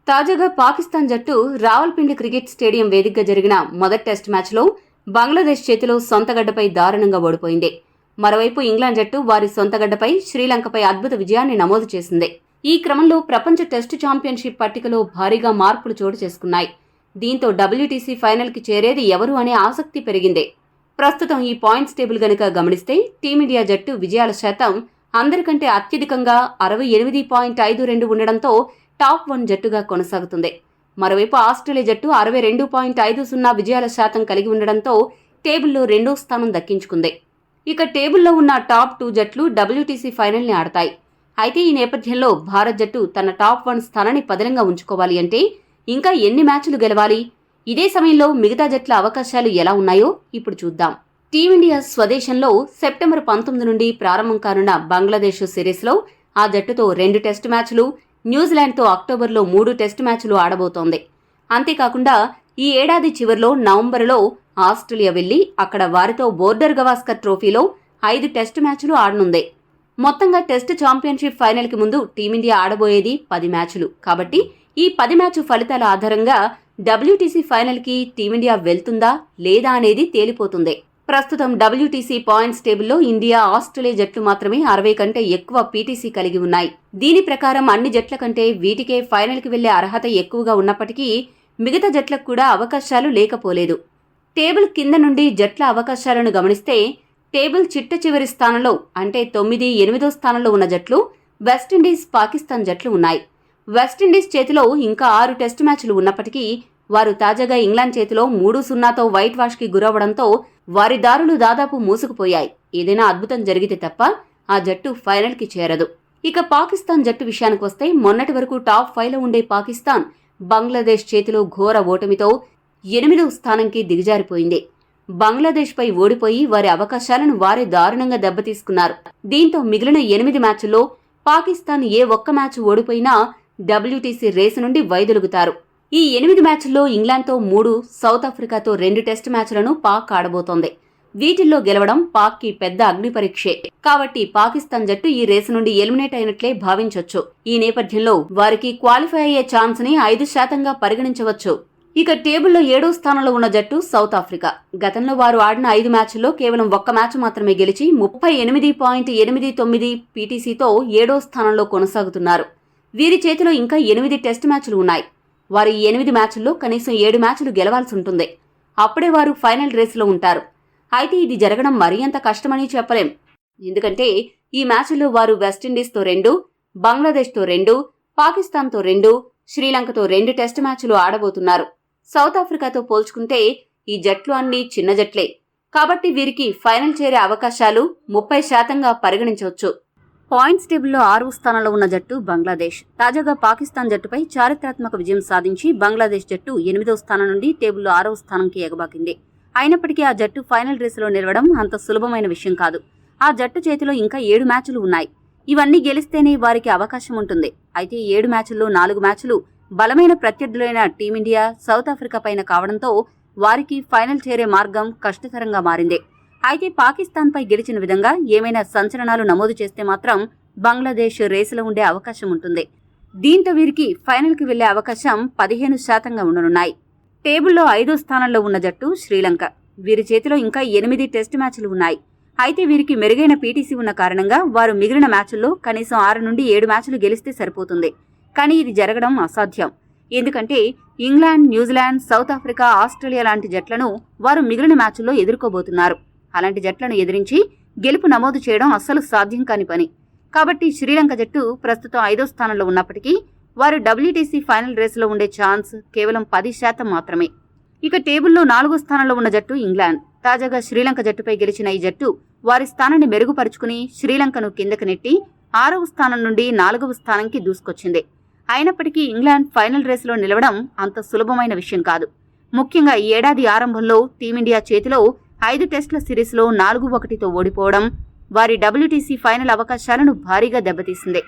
తాజాగా పాకిస్తాన్ జట్టు Rawalpindi cricket stadium వేదికగా జరిగిన మొదటి టెస్ట్ మ్యాచ్లో బంగ్లాదేశ్ చేతిలో సొంతగడ్డపై దారుణంగా ఓడిపోయింది. మరోవైపు ఇంగ్లాండ్ జట్టు వారి సొంతగడ్డపై శ్రీలంకపై అద్భుత విజయాన్ని నమోదు చేసింది. ఈ క్రమంలో ప్రపంచ టెస్టు ఛాంపియన్షిప్ పట్టికలో భారీగా మార్పులు చోటు చేసుకున్నాయి. దీంతో WTC ఫైనల్కి చేరేది ఎవరు అనే ఆసక్తి పెరిగింది. ప్రస్తుతం ఈ పాయింట్స్ టేబుల్ గనుక గమనిస్తే టీమిండియా జట్టు విజయాల శాతం అందరికంటే అత్యధికంగా 68.52 ఉండడంతో టాప్ 1 జట్టుగా కొనసాగుతుంది. మరోవైపు ఆస్ట్రేలియా జట్టు 62.50 విజయాల శాతం కలిగి ఉండడంతో టేబుల్లో రెండో స్థానం దక్కించుకుంది. ఇక టేబుల్లో ఉన్న టాప్ 2 జట్లు WTC ఫైనల్ని ఆడతాయి. అయితే ఈ నేపథ్యంలో భారత్ జట్టు తన టాప్ 1 స్థానాన్ని పదిలంగా ఉంచుకోవాలి అంటే ఇంకా ఎన్ని మ్యాచ్లు గెలవాలి? ఇదే సమయంలో మిగతా జట్ల అవకాశాలు ఎలా ఉన్నాయో ఇప్పుడు చూద్దాం. టీమిండియా స్వదేశంలో సెప్టెంబర్ 19 నుండి ప్రారంభం కానున్న బంగ్లాదేశ్ సిరీస్లో ఆ జట్టుతో 2 టెస్టు మ్యాచ్లు, న్యూజిలాండ్తో అక్టోబర్లో 3 టెస్టు మ్యాచ్లు ఆడబోతోంది. అంతేకాకుండా ఈ ఏడాది చివరిలో నవంబరులో ఆస్ట్రేలియా వెళ్లి అక్కడ వారితో బోర్డర్ గవాస్కర్ ట్రోఫీలో 5 టెస్టు మ్యాచ్లు ఆడనుంది. మొత్తంగా టెస్టు ఛాంపియన్షిప్ ఫైనల్కి ముందు టీమిండియా ఆడబోయేది 10 మ్యాచ్లు. కాబట్టి ఈ 10 మ్యాచ్ ఫలితాల ఆధారంగా WTC ఫైనల్కి టీమిండియా వెళ్తుందా లేదా అనేది తేలిపోతుంది. ప్రస్తుతం WTC పాయింట్స్ టేబుల్లో ఇండియా, ఆస్ట్రేలియా జట్లు మాత్రమే 60 కంటే ఎక్కువ PTC కలిగి ఉన్నాయి. దీని ప్రకారం అన్ని జట్ల కంటే వీటికే ఫైనల్కి వెళ్లే అర్హత ఎక్కువగా ఉన్నప్పటికీ మిగతా జట్లకు కూడా అవకాశాలు లేకపోలేదు. టేబుల్ కింద నుండి జట్ల అవకాశాలను గమనిస్తే టేబుల్ చిట్ట చివరి స్థానంలో అంటే 9, 8వ స్థానంలో ఉన్న జట్లు వెస్టిండీస్, పాకిస్తాన్ జట్లు ఉన్నాయి. వెస్టిండీస్ చేతిలో ఇంకా 6 టెస్టు మ్యాచ్లు ఉన్నప్పటికీ వారు తాజాగా ఇంగ్లాండ్ చేతిలో 3-0తో వైట్ వాష్కి గురవడంతో వారి దారులు దాదాపు మూసుకుపోయాయి. ఏదైనా అద్భుతం జరిగితే తప్ప ఆ జట్టు ఫైనల్కి చేరదు. ఇక పాకిస్తాన్ జట్టు విషయానికి వస్తే మొన్నటి వరకు టాప్ 5లో ఉండే పాకిస్తాన్ బంగ్లాదేశ్ చేతిలో ఘోర ఓటమితో 8వ స్థానంకి దిగజారిపోయింది. బంగ్లాదేశ్పై ఓడిపోయి వారి అవకాశాలను వారే దారుణంగా దెబ్బతీసుకున్నారు. దీంతో మిగిలిన 8 మ్యాచ్ల్లో పాకిస్తాన్ ఏ ఒక్క మ్యాచ్ ఓడిపోయినా WTC రేసు నుండి వైదొలుగుతారు. ఈ 8 మ్యాచ్ల్లో ఇంగ్లాండ్తో 3, సౌత్ ఆఫ్రికాతో 2 టెస్టు మ్యాచ్లను పాక్ ఆడబోతోంది. వీటిల్లో గెలవడం పాక్కి పెద్ద అగ్ని పరీక్షే. కాబట్టి పాకిస్తాన్ జట్టు ఈ రేసు నుండి ఎలిమినేట్ అయినట్లే భావించొచ్చు. ఈ నేపథ్యంలో వారికి క్వాలిఫై అయ్యే ఛాన్స్ ని 5% పరిగణించవచ్చు. ఇక టేబుల్లో 7వ స్థానంలో ఉన్న జట్టు సౌత్ ఆఫ్రికా. గతంలో వారు ఆడిన 5 మ్యాచ్ల్లో కేవలం 1 మ్యాచ్ మాత్రమే గెలిచి 38.89 PTCతో 7వ స్థానంలో కొనసాగుతున్నారు. వీరి చేతిలో ఇంకా 8 టెస్టు మ్యాచ్లు ఉన్నాయి. వారు ఈ 8 మ్యాచ్ల్లో కనీసం 7 మ్యాచ్లు గెలవాల్సి ఉంటుంది. అప్పుడే వారు ఫైనల్ రేసులో ఉంటారు. అయితే ఇది జరగడం మరీ అంత కష్టమని చెప్పలేం. ఎందుకంటే ఈ మ్యాచ్ల్లో వారు వెస్టిండీస్తో 2, బంగ్లాదేశ్తో 2, పాకిస్తాన్తో 2, శ్రీలంకతో 2 టెస్టు మ్యాచ్లు ఆడబోతున్నారు. సౌత్ ఆఫ్రికాతో పోల్చుకుంటే ఈ జట్లు అన్నీ చిన్న జట్లే. కాబట్టి వీరికి ఫైనల్ చేరే అవకాశాలు 30%గా పరిగణించవచ్చు. పాయింట్స్ టేబుల్లో 6వ స్థానంలో ఉన్న జట్టు బంగ్లాదేశ్. తాజాగా పాకిస్తాన్ జట్టుపై చారిత్రాత్మక విజయం సాధించి బంగ్లాదేశ్ జట్టు 8వ స్థానం నుండి టేబుల్లో 6వ స్థానంకి ఎగబాకింది. అయినప్పటికీ ఆ జట్టు ఫైనల్ రేసులో నిలవడం అంత సులభమైన విషయం కాదు. ఆ జట్టు చేతిలో ఇంకా 7 మ్యాచ్లు ఉన్నాయి. ఇవన్నీ గెలిస్తేనే వారికి అవకాశం ఉంటుంది. అయితే 7 మ్యాచ్ల్లో 4 మ్యాచ్లు బలమైన ప్రత్యర్థులైన టీమిండియా, సౌత్ ఆఫ్రికా పైన కావడంతో వారికి ఫైనల్ చేరే మార్గం కష్టతరంగా మారింది. అయితే పాకిస్తాన్పై గెలిచిన విధంగా ఏమైనా సంచలనాలు నమోదు చేస్తే మాత్రం బంగ్లాదేశ్ రేసులో ఉండే అవకాశం ఉంటుంది. దీంతో వీరికి ఫైనల్కి వెళ్లే అవకాశం 15%గా ఉండనున్నాయి. టేబుల్లో 5వ స్థానంలో ఉన్న జట్టు శ్రీలంక. వీరి చేతిలో ఇంకా 8 టెస్టు మ్యాచ్లు ఉన్నాయి. అయితే వీరికి మెరుగైన PTC ఉన్న కారణంగా వారు మిగిలిన మ్యాచ్ల్లో కనీసం 6 నుండి 7 మ్యాచ్లు గెలిస్తే సరిపోతుంది. కానీ ఇది జరగడం అసాధ్యం. ఎందుకంటే England, New Zealand, south Africa, Australia లాంటి జట్లను వారు మిగిలిన మ్యాచ్ల్లో ఎదుర్కోబోతున్నారు. అలాంటి జట్లను ఎదిరించి గెలుపు నమోదు చేయడం అస్సలు సాధ్యం కాని పని. కాబట్టి శ్రీలంక జట్టు ప్రస్తుతం 5వ స్థానంలో ఉన్నప్పటికీ వారు WTC ఫైనల్ రేసులో ఉండే ఛాన్స్ కేవలం 10% మాత్రమే. ఇక టేబుల్లో 4వ స్థానంలో ఉన్న జట్టు ఇంగ్లాండ్. తాజాగా శ్రీలంక జట్టుపై గెలిచిన ఈ జట్టు వారి స్థానాన్ని మెరుగుపరుచుకుని శ్రీలంకను కిందకు నెట్టి 6వ స్థానం నుండి 4వ స్థానంకి దూసుకొచ్చింది. అయినప్పటికీ ఇంగ్లాండ్ ఫైనల్ రేసులో నిలవడం అంత సులభమైన విషయం కాదు. ముఖ్యంగా ఈ ఏడాది ఆరంభంలో టీమిండియా చేతిలో 5 టెస్టుల సిరీస్లో 4-1తో ఓడిపోవడం వారి WTC ఫైనల్ అవకాశాలను భారీగా దెబ్బతీసింది.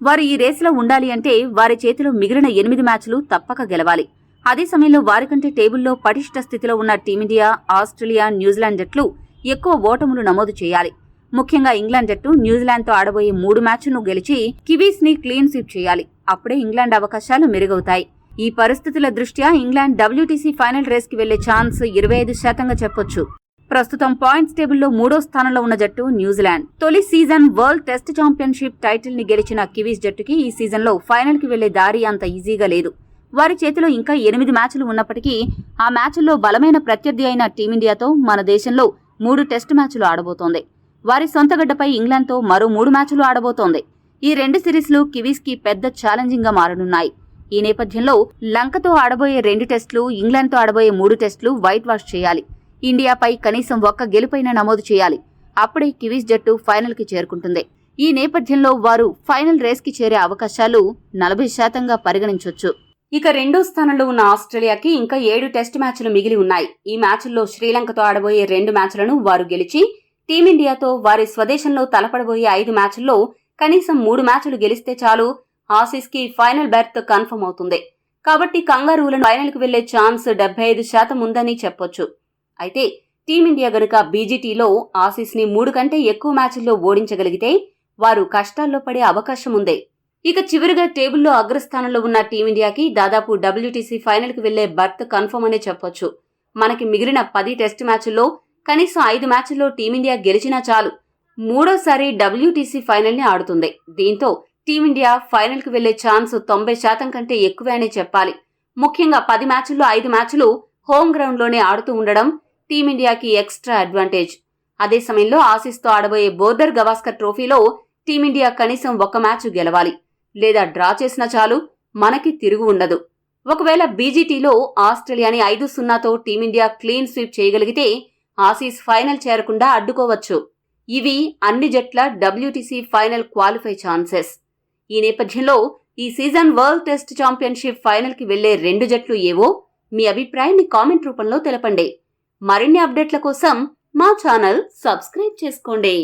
వారు ఈ రేసులో ఉండాలి అంటే వారి చేతిలో మిగిలిన 8 మ్యాచ్లు తప్పక గెలవాలి. అదే సమయంలో వారికంటే టేబుల్లో పటిష్ట స్థితిలో ఉన్న టీమిండియా, ఆస్ట్రేలియా, న్యూజిలాండ్ జట్లు ఎక్కువ ఓటములు నమోదు చేయాలి. ముఖ్యంగా ఇంగ్లాండ్ జట్టు న్యూజిలాండ్ తో ఆడబోయే 3 మ్యాచ్లను గెలిచి కివీస్ ని క్లీన్ స్వీప్ చేయాలి. అప్పుడే ఇంగ్లాండ్ అవకాశాలు మెరుగవుతాయి. ఈ పరిస్థితుల దృష్ట్యా ఇంగ్లాండ్ WTC ఫైనల్ రేస్ కి వెళ్లే ఛాన్స్ 25% చెప్పొచ్చు. ప్రస్తుతం పాయింట్స్ టేబుల్లో 3వ స్థానంలో ఉన్న జట్టు న్యూజిలాండ్. తొలి season world test championship title ని గెలిచిన కివీస్ జట్టుకి ఈ సీజన్లో ఫైనల్ కి వెళ్లే దారి అంత ఈజీగా లేదు. వారి చేతిలో ఇంకా 8 మ్యాచ్లు ఉన్నప్పటికీ ఆ మ్యాచ్ల్లో బలమైన ప్రత్యర్థి అయిన టీమిండియాతో మన దేశంలో 3 టెస్ట్ మ్యాచ్లు ఆడబోతోంది. వారి సొంత గడ్డపై ఇంగ్లాండ్తో మరో 3 మ్యాచ్లు ఆడబోతోంది. ఈ 2 సిరీస్లు కివీస్ కి పెద్ద ఛాలెంజింగ్ గా మారనున్నాయి. ఈ నేపథ్యంలో లంకతో ఆడబోయే 2 టెస్టులు, ఇంగ్లాండ్తో ఆడబోయే 3 టెస్టులు వైట్ వాష్ చేయాలి. ఇండియాపై కనీసం 1 గెలుపైన నమోదు చేయాలి. అప్పుడే కివీస్ జట్టు ఫైనల్ కి చేరుకుంటుంది. ఈ నేపథ్యంలో వారు ఫైనల్ రేస్ కి చేరే అవకాశాలు 40% పరిగణించొచ్చు. ఇక 2వ స్థానంలో ఉన్న ఆస్ట్రేలియాకి ఇంకా 7 టెస్ట్ మ్యాచ్లు మిగిలి ఉన్నాయి. ఈ మ్యాచ్ల్లో శ్రీలంకతో ఆడబోయే 2 మ్యాచ్లను వారు గెలిచి టీమిండియాతో వారి స్వదేశంలో తలపడబోయే 5 మ్యాచ్ల్లో కనీసం 3 మ్యాచ్లు గెలిస్తే చాలు ఆసీస్ కి ఫైనల్ బెర్త్ కన్ఫర్మ్ అవుతుంది. కాబట్టి కంగారూలను ఫైనల్ కు వెళ్లే ఛాన్స్ 75% ఉందని చెప్పొచ్చు. అయితే టీమిండియా గనుక బీజీటీలో ఆసీస్ ని 3 కంటే ఎక్కువ మ్యాచ్ల్లో ఓడించగలిగితే వారు కష్టాల్లో పడే అవకాశం ఉంది. ఇక చివరిగా టేబుల్లో అగ్రస్థానంలో ఉన్న టీమిండియాకి దాదాపు WTC ఫైనల్ కు వెళ్లే బర్త్ కన్ఫర్మ్ అనే చెప్పొచ్చు. మనకి మిగిలిన 10 టెస్ట్ మ్యాచ్ల్లో కనీసం 5 మ్యాచ్ల్లో టీమిండియా గెలిచినా చాలు 3వసారి WTC ఫైనల్ ని ఆడుతుంది. దీంతో టీమిండియా ఫైనల్ కు వెళ్లే ఛాన్స్ 90% కంటే ఎక్కువే అని చెప్పాలి. ముఖ్యంగా 10 మ్యాచ్ల్లో 5 మ్యాచ్లు హోమ్ గ్రౌండ్ లోనే ఆడుతూ ఉండడం టీమిండియాకి ఎక్స్ట్రా అడ్వాంటేజ్. అదే సమయంలో ఆసీస్తో ఆడబోయే బోర్డర్ గవాస్కర్ ట్రోఫీలో టీమిండియా కనీసం 1 మ్యాచ్ గెలవాలి. లేదా డ్రా చేసినా చాలు, మనకి తిరుగు ఉండదు. ఒకవేళ బీజీటీలో ఆస్ట్రేలియాని 5-0తో టీమిండియా క్లీన్ స్వీప్ చేయగలిగితే ఆసీస్ ఫైనల్ చేరకుండా అడ్డుకోవచ్చు. ఇవి అన్ని జట్ల WTC ఫైనల్ క్వాలిఫై ఛాన్సెస్. ఈ నేపథ్యంలో ఈ season world test championship final కి వెళ్లే 2 జట్లు ఏవో మీ అభిప్రాయాన్ని కామెంట్ రూపంలో తెలపండి. మరిన్ని అప్డేట్ల కోసం మా ఛానల్ సబ్స్క్రైబ్ చేసుకోండి.